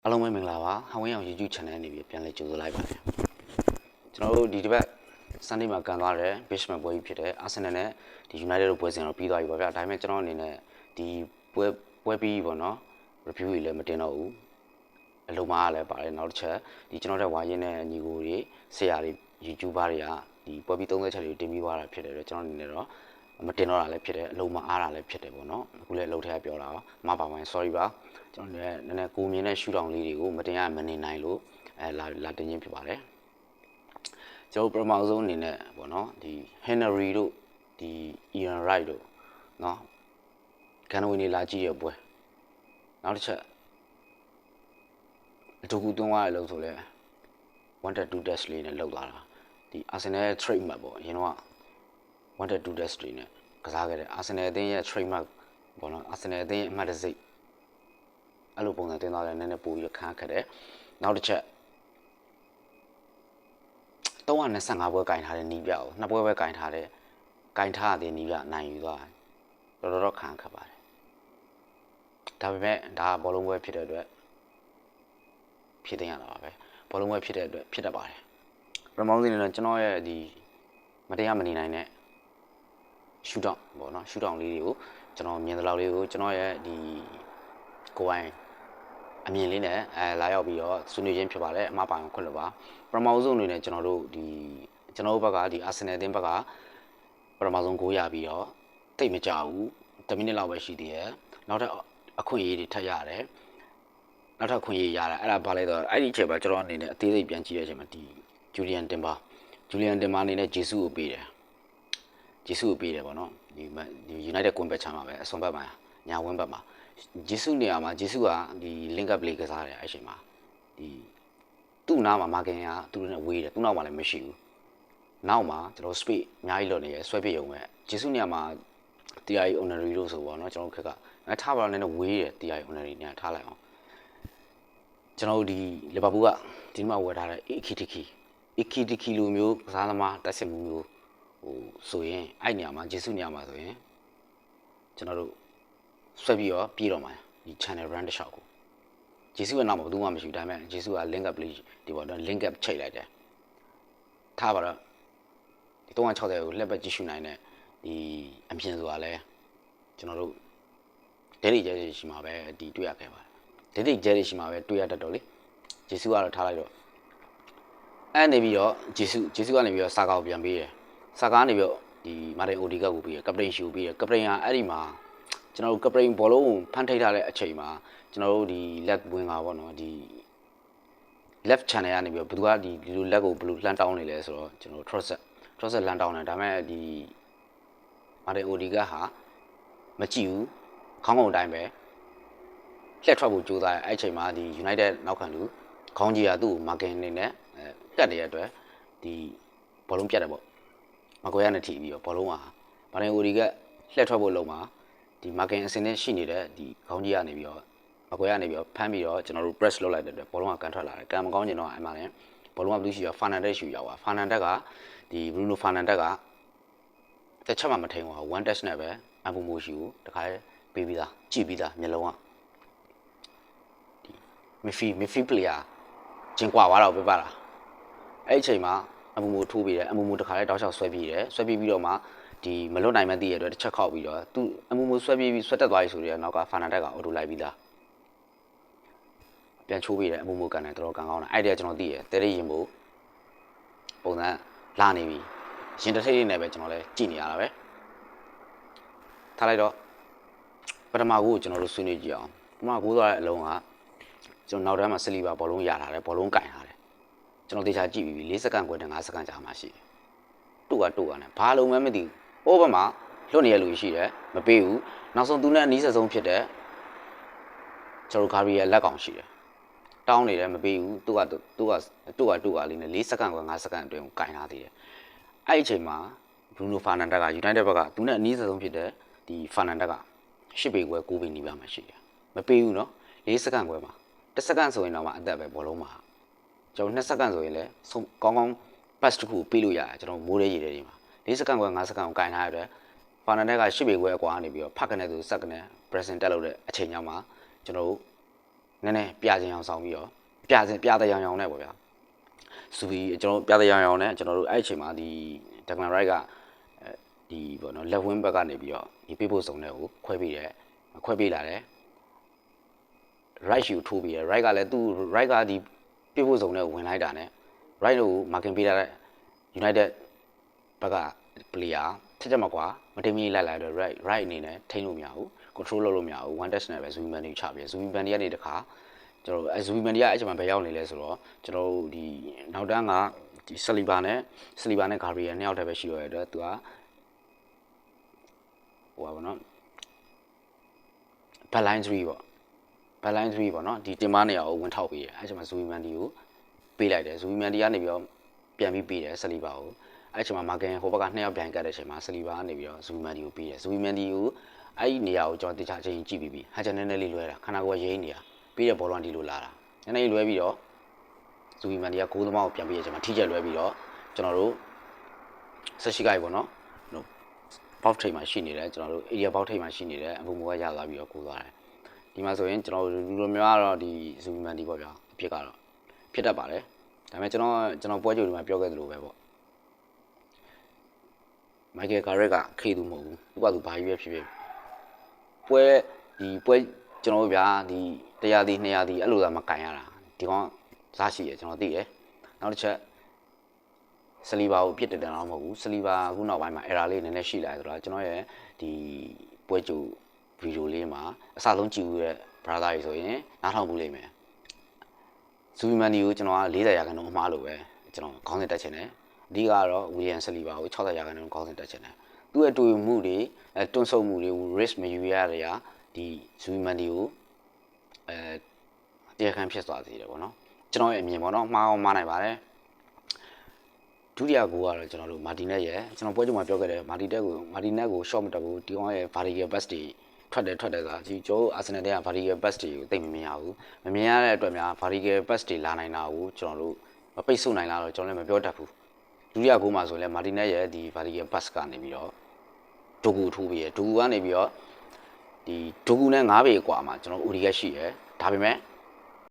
အားလုံးပဲမင်္ဂလာပါဟောင်းဝင်းအောင် YouTube channel နေပြီးပြန်လည်ကြိုဆိုလိုက်ပါတယ်ကျွန်တော်တို့ဒီတစ်ပတ် Sunday မှာကန်သွားတဲ့ Bishman ပွဲကြီးဖြစ်တဲ့ Arsenal နဲ့ဒီ United တို့ပွဲစဉ်တော့ပြီးသွားပြီပါဗျာဒါပေမဲ့ကျွန်တော်အနေနဲ့ဒီပွဲပြီးပေါ့နော် review တွေလည်းမတင်တော့ဘူးအလုံးမအားလည်းပါတယ်နောက်တစ်ချက်ဒီကျွန်တော်တို့ဝါရင်နဲ့ညီကိုတွေဆရာတွေ YouTuber တွေကဒီပွဲပြီး30ချက်တွေတင်ပြီးသွားတာဖြစ်တယ်တော့ကျွန်တော်အနေနဲ့တော့မတင်တော့တာလည်းဖြစ်တယ်အလုံးမအားတာလည်းဖြစ်တယ်ပေါ့နော်အခုလည်းအလုပ်ထဲကပြောတာမပါပါ sorry ပါကျွန်တော်လည်းနည်းနည်းကိုမြင်တဲ့ရှူတောင်လေးတွေကိုမတင်ရမနေနိုင်လို့လာတင်ခြင်းဖြစ်ပါတယ်ကျွန်တော်ပထမဆုံးအနေနဲ့ပေါ့နော်ဒီ Henry တို့ဒီ Ian Wright တို့နော်ကန်ဝင်နေလာကြည့်ရပွဲနောက်တစ်ချက်အတူကူသွင်းသွားရလို့ဆိုလဲ wanted to test လေးနဲ့လောက်သွားတာဒီ Arsenal trade map ပေါ့အရင်တော့ wanted to test လေးနဲ့ကစားခဲ့တယ် Arsenal အသင်းရဲ့ trade map ပေါ့နော် Arsenal အသင်းရဲ့အမှတ်တစိအဲ့လိုပုံစံတင်သွားတယ်နည်းနည်းပိုပြီးခန်းခက်တယ်နောက်တစ်ချက်325ပွဲကင်ထားတဲ့နီးပြကိုနှစ်ပွဲပဲကင်ထားတဲ့ကင်ထားတဲ့နီးပြနိုင်ယူသွားတော်ခန်းခက်ပါတယ်ဒါပေမဲ့ဒါဘောလုံးပွဲဖြစ်တဲ့အတွက်ဖြစ်တင်ရတာပါပဲဘောလုံးပွဲဖြစ်တဲ့အတွက်ဖြစ်တတ်ပါတယ်ပထမဆုံးအနေနဲ့ကျွန်တော်ရဲ့ဒီမတရားမနေနိုင်တဲ့ရှူတောင်ပေါ့နော်ရှူတောင်လေးတွေကိုကျွန်တော်မြင်သလောက်လေးကိုကျွန်တော်ရဲ့ဒီကိုယ်အမြင်လေးနဲ့လာရောက်ပြီးတော့ဆွေးနွေးခြင်းဖြစ်ပါတယ်အမှားပါအောင်ခွင့်လို့ပါပထမဆုံးအနေနဲ့ကျွန်တော်တို့ဘက်ကဒီ Arsenal အသင်းဘက်ကပထမဆုံးဂိုးရပြီးတော့တိတ်မကြဘူး10မိနစ်လောက်ပဲရှိသေးတယ်နောက်ထပ်အခွင့်အရေးတွေထပ်ရတယ်နောက်ထပ်ခွင့်ရရတာအဲ့ဒါဘာလဲတော့အဲ့ဒီအချိန်မှာကျွန်တော်အနေနဲ့အသေးစိတ်ပြန်ကြည့်တဲ့အချိန်မှာဒီဂျူလီယန်တင်ပါအနေနဲ့ဂျေဆုကိုပေးတယ်ပေါ့နော်ဒီ United ကွန်ဘက်ချမ်းမှာပဲအစွန်ဘက်မှာညာဝင်းဘက်မှာဂျေဆုနေရာမှာဂျေဆုကဒီ link up play ကစားတယ်အဲ့အချိန်မှာဒီသူ့နားမှာမာကင်ကသူတို့နဲ့ဝေးတယ်သူ့နောက်မှာလည်းမရှိဘူးနောက်မှာကျွန်တော် space အများကြီးလွတ်နေရဆွဲပြရုံပဲဂျေဆုနေရာမှာ TI Onary လို့ဆိုပေါ့နော်ကျွန်တော်ခက်ကထားပါတော့လည်းဝေးတယ် TI Onary နဲ့ထားလိုက်အောင်ကျွန်တော်ဒီလီဗာပူးကဒီမှာဝယ်ထားတဲ့ Ekitiki လိုမျိုးကစားသမားတက်စစ်မှုမျိုးဆိုရင်အဲ့နေရာမှာဂျေဆုနေရာမှာဆိုရင်ကျွန်တော်တို့ဆွဲပြီးတော့ပြေးတော့မှာဒီ channel brand တစ်လျှောက်ကိုဂျေဆုရဲ့နောက်မှာဘယ်သူမှမရှိဘူးဒါပေမဲ့ဂျေဆုက link up လေးဒီပေါ့တော့ link up ချိန်လိုက်တယ်ထားပါတော့ဒီ360ကိုလက်ပတ်ကြည့်ရှုနိုင်တဲ့ဒီအမြင်ဆိုတာလဲကျွန်တော်တို့ဒဲရီကျဲရှိမှာပဲဒီတွေ့ရခဲ့ပါတယ်ဒဲရီကျဲရှိမှာပဲတွေ့ရတတ်တော့လေဂျေဆုကတော့ထားလိုက်တော့အဲ့နေပြီးတော့ဂျေဆုကနေပြီးတော့စာကာကိုပြန်ပေးတယ်စာကာကနေပြီးတော့ဒီမာတင်အိုဒီကတ်ကိုပေးတယ်ကပတိန်ရှူပေးတယ်ကပတိန်ကအဲ့ဒီမှာကျွန်တော်တို့ကပတိန်ဘောလုံးကိုဖန်ထိတ်ထားတဲ့အချိန်မှာကျွန်တော်တို့ဒီ left wing ပါပေါ့နော်ဒီ left channel ကနေပြီးတော့ဘယ်သူကဒီလိုလက်ကိုဘယ်လိုလှမ်းတောင်းနေလဲဆိုတော့ကျွန်တော် Trossard လှမ်းတောင်းတယ်ဒါပေမဲ့ဒီမာတင်အိုဒီကဟာမကြည့်ဘူးခေါင်းကုံတိုင်းပဲလှက်ထွက်ဖို့ကြိုးစားတယ်အဲ့အချိန်မှာဒီ United နောက်ခံလူခေါင်းကြီးကသူ့ကိုမာကင်နေနဲ့ကတ်တဲ့အတွက်ဒီဘောလုံးပြတ်တယ်ပေါ့မကွဲရနဲ့ထိပြီးတော့ဘောလုံးဟာမာတင်အိုဒီကလှက်ထွက်ဖို့လုံးမှာဒီမာကင်အစင်းနဲ့ရှိနေတဲ့ဒီခေါင်းကြီးကနေပြီးတော့မကွဲရနေပြီးတော့ဖမ်းပြီးတော့ကျွန်တော်တို့ press လုပ်လိုက်တဲ့အတွက်ဘောလုံးကကန်ထွက်လာတယ်ကန်မကောင်းကျင်တော့အဲ့မှာလည်းဘောလုံးကဘလူးရှိရော Fernandes ရှိရောက်သွား Fernandes ကဒီ Bruno Fernandes ကတစ်ချက်မှမထိန်ဘူး one touch နဲ့ပဲအပူမိုးရှိဘူးတခါပေးပြီးသားကြည့်ပြီးသားမျက်လုံးကဒီ Midfield player ကျင်ကွာသွားတော့ပြပါလားအဲ့အချိန်မှာအပူမိုးထိုးပြီးတယ်အပူမိုးတခါလေးတောက်လျှောက်ဆွဲပြီးတယ်ဆွဲပြီးတော့မှဒီမလွတ်နိုင်မှသိရတဲ့အတွက်တစ်ချက်ခောက်ပြီးတော့သူအပူမိုးဆွဲတက်သွားပြီဆိုတော့နောက်က Fernandes ကအော်တိုလိုက်ပြီးသားပြန်ချိုးပြီးတယ်အပူမိုးကန်တယ်တော်ကန်ကောင်းတယ်အဲ့ဒီကကျွန်တော်သိရတဲရရင်မို့ပုံစံလာနေပြီရင်တစ်ထိပ်နဲ့ပဲကျွန်တော်လည်းကြည့်နေရတာပဲထားလိုက်တော့ပထမကိုကျွန်တော်တို့ဆွေးနွေးကြည့်အောင်ပထမကိုသွားတဲ့အလုံးကကျွန်တော်နောက်တန်းမှာဆလီဗာဘောလုံးရထားတယ်ဘောလုံးကင်ထားတယ်ကျွန်တော်တေချာကြည့်ပြီး4စက္ကန့်ခွဲနဲ့5စက္ကန့်ကြာမှရှိတယ်တူကနေဘာလုံးမှမသိဘူးဟိုဘက်မှာလွတ်နေရလူရှိတယ်မပေးဘူးနောက်ဆုံးသူနဲ့အနီးဆုံးဖြစ်တဲ့ကျွန်တော်ဂါရီရဲ့လက်ကောင်ရှိတယ်တောင်းနေတယ်မပေးဘူးသူကလေးနဲ့4စက္ကန့်ခွဲ5စက္ကန့်အတွင်းကိုကင်ထားသေးတယ်အဲ့ဒီအချိန်မှာ Bruno Fernandes က United ဘက်ကသူနဲ့အနီးဆုံးဖြစ်တဲ့ဒီ Fernandes က10ပေခွဲ9ပေနီးပါမှရှိတယ်မပေးဘူးနော်4စက္ကန့်ခွဲမှာ1စက္ကန့်ဆိုရင်တော့မှအသက်ပဲဘောလုံးမှာကျွန်တော်2စက္ကန့်ဆိုရင်လည်းကောင်း pass တစ်ခုပေးလို့ရတယ်ကျွန်တော်မိုးရဲရည်တွေမှာ4စက္ကန့်ခွဲ5စက္ကန့်ကိုကင်ထားရတဲ့ Fernandes က10ပေခွဲအကွာနေပြီးတော့ဖက်ကနေသူစက်ကနေ pressing တက်လို့တဲ့အချိန်ညမှာကျွန်တော်တို့ နည်းနည်းပြခြင်းအောင်ဆောင်ပြီးတော့ပြတဲ့ရောင်နဲ့ပေါ့ဗျာဆိုပြီးကျွန်တော်ပြတဲ့ရောင်နဲ့ကျွန်တော်တို့အဲ့အချိန်မှာဒီ Declan Rice ကဒီပေါ့နော် left wing back ကနေပြီးတော့ဒီပေးဖို့စုံတဲ့ကိုခွဲပေးလာတယ် right ကိုထိုးပြီးတယ် right ကလည်းသူ right ကဒီပေးဖို့စုံတဲ့ဝင်လိုက်တာနဲ့ right ကို marking ပေးတဲ့ United ဘက်က player ချက်မကွာမတင်မီလိုက်တော့ right အနေနဲ့ထိန်းလို့မရဘူး control လုပ်လို့မရဘူး one touch နဲ့ပဲ Zubimendi ချပြီး Zubimendi ကနေတခါကျွန်တော် Zubimendi ကအဲ့ချိန်မှာဘယ်ရောက်နေလဲဆိုတော့ကျွန်တော်ဒီနောက်တန်းကဒီ Saliba နဲ့ Gabriel နှစ်ယောက်တည်းပဲရှိရတဲ့အတွက်သူကဟိုပါဘောနော် backline 3ပေါ့ backline 3ပေါ့နော်ဒီတင်မနေရာကိုဝင်ထောက်ပေးတယ်အဲ့ချိန်မှာ Zubimendi ကိုပေးလိုက်တယ် Zubimendi ကနေပြီးတော့ပြန်ပြီးပေးတယ် Saliba ကိုအဲ့ချိန်မှာ Markin ဟိုဘက်က2ယောက်ပြန်ကတ်တဲ့အချိန်မှာ Saliba ကနေပြီးတော့ Zubimendi ကိုပေးတယ် Zubimendi ကိုအဲ့ဒီနေရာကိုကျွန်တော်တခြားချိန်ကြည့်ပြီးပြီဟာချန်နည်းနည်းလေးလွဲတာခန္ဓာကိုယ်ရိမ့်နေတာပြီးတဲ့ဘောလုံးဒီလိုလာတာနည်းနည်းလွဲပြီးတော့ Zubimendi ကဂိုးသမားကိုပြန်ပေးတဲ့အချိန်မှာထိချက်လွဲပြီးတော့ကျွန်တော်တို့ဆက်ရှိကြပြီပေါ့နော်ဘောက်ထိပ်မှာရှိနေတယ်ကျွန်တော်တို့ area ဘောက်ထိပ်မှာရှိနေတယ်အမှုမကရသွားပြီးတော့ကိုသွားတယ်ဒီမှာဆိုရင်ကျွန်တော်လူလိုမျိုးကတော့ဒီ Zubimendi ပေါ့ဗျာအဖြစ်ကတော့ဖြစ်တတ်ပါတယ်ဒါပေမဲ့ကျွန်တော်ပွဲကြိုဒီမှာပြောခဲ့သလိုပဲပေါ့မိုက်ကယ်ကာရက်ကခေသူမဟုတ်ဘူးသူကသူဘာကြီးပဲဖြစ်ဖြစ်ပွဲကျွန်တော်တို့ဗျာဒီ100ဒီ200ဒီအဲ့လိုသာမကန်ရတာဒီကောင်စားရှိရကျွန်တော်သိတယ်နောက်တစ်ချက် Saliba ကိုပြစ်တက်တယ်တော့မဟုတ်ဘူး Saliba ခုနောက်ပိုင်းမှာ error လေးနည်းနည်းရှိလာတယ်ဆိုတော့ကျွန်တော်ရဲ့ဒီပွဲကြိုဗီဒီယိုလေးမှာအစဆုံးကြည့်ဦးတဲ့ brother ကြီးဆိုရင်နားထောင်ဘူးလိမ့်မယ် Zubimendi ကိုကျွန်တော်က40%အမှားလို့ပဲကျွန်တော်ခေါင်းစဉ်တက်ချင်တယ်အဓိကတော့ William Saliba ကို60%ခေါင်းစဉ်တက်ချင်တယ်သူ့ရဲ့တွေ့မှုတွေတွန်းဆုပ်မှုတွေ risk မယူရတဲ့ရာဒီ Zubimendi ကိုတရားခံဖြစ်သွားစေတယ်ပေါ့နော်ကျွန်တော်ရဲ့အမြင်ပေါ့နော်မှားအောင်မှားနိုင်ပါတယ်ဒုတိယဂိုးကတော့ကျွန်တော်တို့မာတီနက်ရဲ့ကျွန်တော်ပွဲကြုံမှာပြောခဲ့တယ်မာတီနက်ကို shot မတက်ဘူးဒီကောင်ရဲ့ vertical pass တွေထွက်တယ်ဆိုတာဒီကျွန်တော်အာဆင်နယ်တဲ့က vertical pass တွေကိုသိမမြင်ရဘူးမမြင်ရတဲ့အတွက်များ vertical pass တွေလာနိုင်တာကိုကျွန်တော်တို့မပိတ်ဆို့နိုင်လားတော့ကျွန်တော်လည်းမပြောတတ်ဘူးဒုတိယဂိုးမှာဆိုလဲမာတီနက်ရဲ့ဒီ vertical pass ကနေပြီးတော့ဒိုဂူထိုးပြီးရဒိုဂူကနေပြီးတော့ဒီဒိုဂူနဲ့9ပေกว่าမှာကျွန်တော် ODG ရှိရဒါပေမဲ့